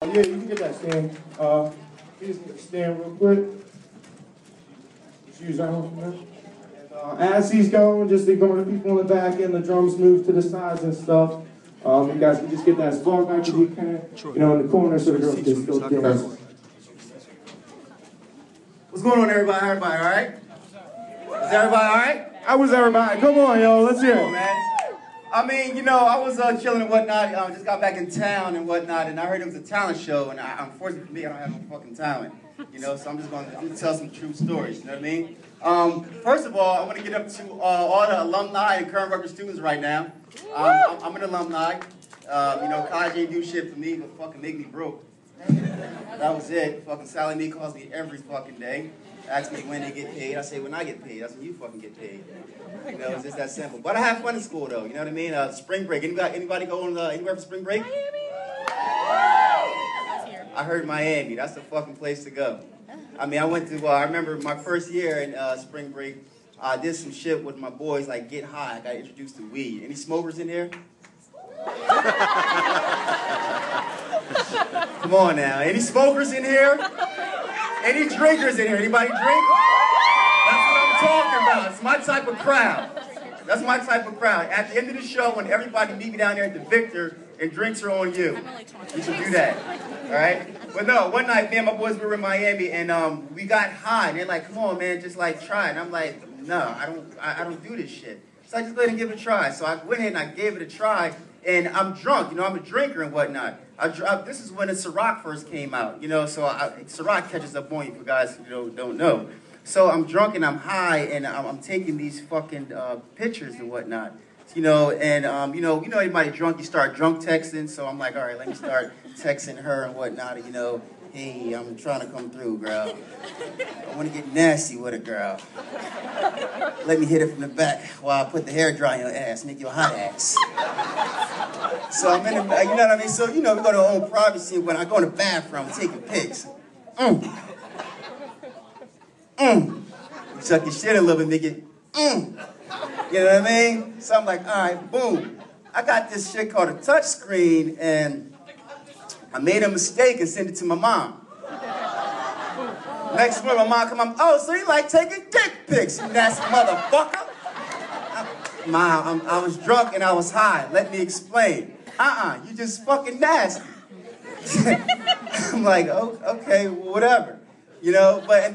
Yeah, you can get that stand. You just get the stand real quick. Just use that one for now. And as he's going, just ignore the people in the back and the drums move to the sides and stuff. You guys can just get that as far back as you can, in the corner so the girls can still dance. What's going on, everybody? Everybody all right? Is everybody all right? How was everybody? Come on, yo, let's hear it. Man. I mean, I was chilling and whatnot. Just got back in town and whatnot, and I heard it was a talent show. And unfortunately for me, I don't have no fucking talent. So I'm gonna tell some true stories. You know what I mean? First of all, I want to get up to all the alumni and current Rutgers students right now. I'm an alumni. College ain't do shit for me, but fucking make me broke. That was it. Fucking Sally Mae calls me every fucking day. Asks me when they get paid. I say when I get paid. That's when you fucking get paid. It's just that simple. But I have fun in school though. You know what I mean? Spring break. Anybody going anywhere for spring break? Miami. I heard Miami. That's the fucking place to go. I mean, I went to. I remember my first year in spring break. I did some shit with my boys, like get high. I got introduced to weed. Any smokers in here? Come on now. Any smokers in here? Any drinkers in here? Anybody drink? That's what I'm talking about. It's my type of crowd. That's my type of crowd. At the end of the show, when everybody meet me down there at the Victor and drinks are on you, you should do that. All right? But no, one night, me and my boys were in Miami, and we got high. And they're like, "Come on, man, just like try it." And I'm like, "No, I don't do this shit." So I just go ahead and give it a try. So I went ahead and I gave it a try, and I'm drunk. I'm a drinker and whatnot. This is when the Ciroc first came out, so Ciroc catches up on you for guys who don't know. So I'm drunk and I'm high and I'm taking these fucking pictures and whatnot, anybody drunk, you start drunk texting. So I'm like, all right, let me start texting her and whatnot. Hey, I'm trying to come through, girl. I want to get nasty with a girl. Let me hit it from the back while I put the hair dry on your ass, make you a hot ass. So I'm in the, you know what I mean? So, we go to our own privacy. When I go in the bathroom, I'm taking pics. You suck your shit a little bit, make it, You know what I mean? So I'm like, all right, boom. I got this shit called a touch screen, and I made a mistake and sent it to my mom. Next morning, my mom come up, "Oh, so you like taking dick pics, you nasty motherfucker?" Mom, I was drunk and I was high. Let me explain. You just fucking nasty. I'm like, oh, okay, whatever. And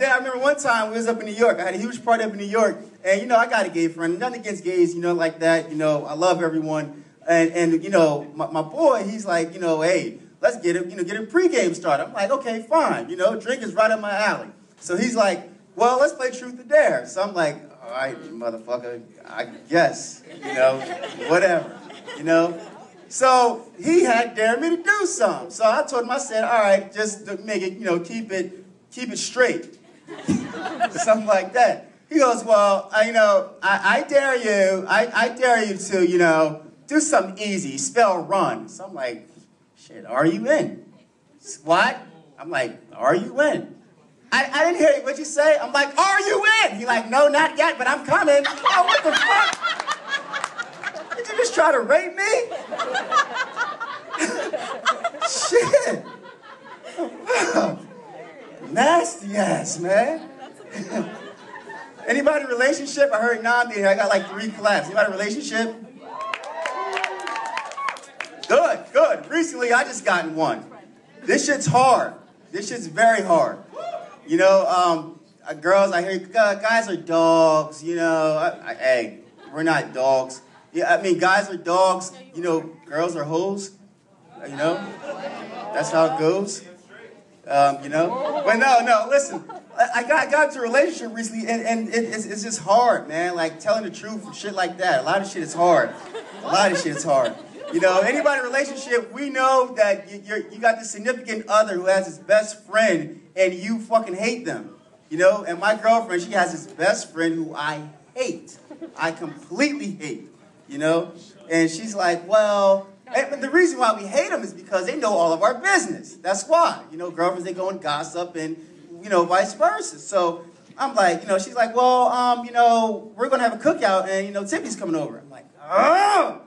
then I remember one time we was up in New York. I had a huge party up in New York, and I got a gay friend. Nothing against gays, like that. I love everyone. And my boy, he's like, hey, let's get a pregame started. I'm like, okay, fine. Drink is right up my alley. So he's like, well, let's play truth or dare. So I'm like, all right, motherfucker, I guess, whatever, So he had dared me to do something. So I told him, I said, all right, just to make it, keep it straight. Something like that. He goes, well, I dare you, I dare you to, do something easy, spell run. So I'm like, shit, are you in? What? I'm like, are you in? I didn't hear you. What'd you say? I'm like, are you in? He's like, no, not yet, but I'm coming. Oh, what the fuck? Did you just try to rape me? Shit. Nasty ass, man. Anybody relationship? I heard Nandi. I got like 3 claps. Anybody relationship? Good. Recently, I just gotten one. This shit's hard. This shit's very hard. Girls, I hear, guys are dogs, hey, we're not dogs. Yeah, I mean, guys are dogs, girls are hoes, that's how it goes, But no, listen, I got into a relationship recently, and it's just hard, man, like, telling the truth and shit like that. A lot of shit is hard. Anybody in a relationship, we know that you got this significant other who has his best friend, and you fucking hate them. And my girlfriend, she has this best friend who I hate. I completely hate. And she's like, well, and the reason why we hate them is because they know all of our business. That's why. Girlfriends, they go and gossip and, vice versa. So I'm like, she's like, well, we're going to have a cookout and, Tiffany's coming over. I'm like, oh!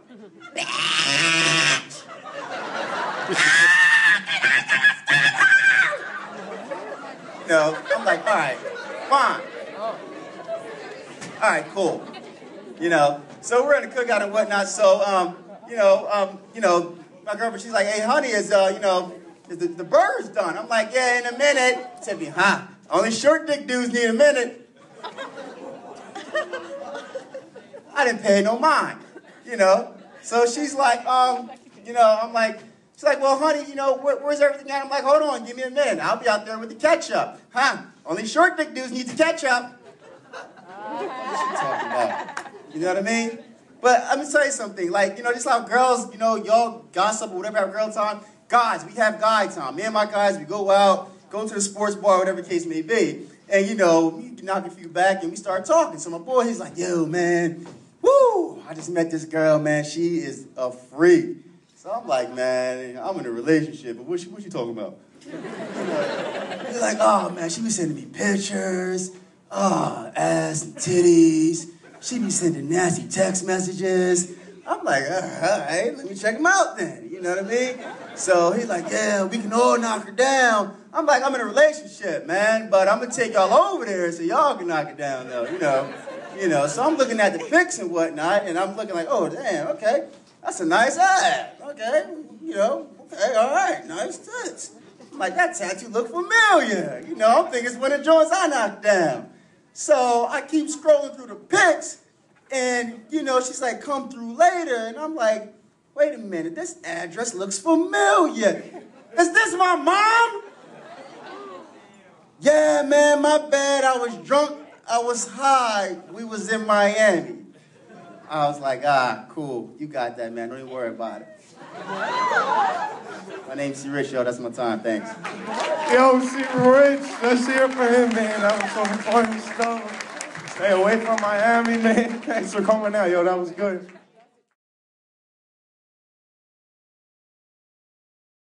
You know, I'm like, all right, fine. All right, cool. You know, so we're in the cookout and whatnot. So, my girlfriend, she's like, hey, honey, is the burger's done? I'm like, yeah, in a minute. Tippy, only short dick dudes need a minute. I didn't pay no mind, you know. So she's like, I'm like, she's like, well, honey, where's everything at? I'm like, hold on, give me a minute. I'll be out there with the ketchup. Only short dick dudes need the ketchup. What is she talking about? You know what I mean? But I'm gonna tell you something, like, just how girls, y'all gossip or whatever, have girl time. Guys, we have guy time. Me and my guys, we go out, go to the sports bar, whatever the case may be. And, we knock a few back and we start talking. So my boy, he's like, yo, man, woo, I just met this girl, man. She is a freak. So I'm like, man, I'm in a relationship, but what you talking about? He's like, oh, man, she be sending me pictures, ass and titties. She be sending nasty text messages. I'm like, all right, let me check them out then. You know what I mean? So he's like, yeah, we can all knock her down. I'm like, I'm in a relationship, man, but I'm gonna take y'all over there so y'all can knock it down, though. So I'm looking at the pics and whatnot, and I'm looking like, oh, damn, okay, that's a nice ass. Okay, okay, all right, nice tits. I'm like, that tattoo look familiar. I'm thinking it's one of the joints I knocked down. So I keep scrolling through the pics, and, she's like, come through later. And I'm like, wait a minute, this address looks familiar. Is this my mom? Yeah, man, my bad. I was drunk. I was high. We was in Miami. I was like, cool. You got that, man. Don't even worry about it. My name's C. Rich, yo. That's my time. Thanks. Yo, C. Rich. Let's hear it for him, man. That was some funny stuff. Stay away from Miami, man. Thanks for coming out, yo. That was good.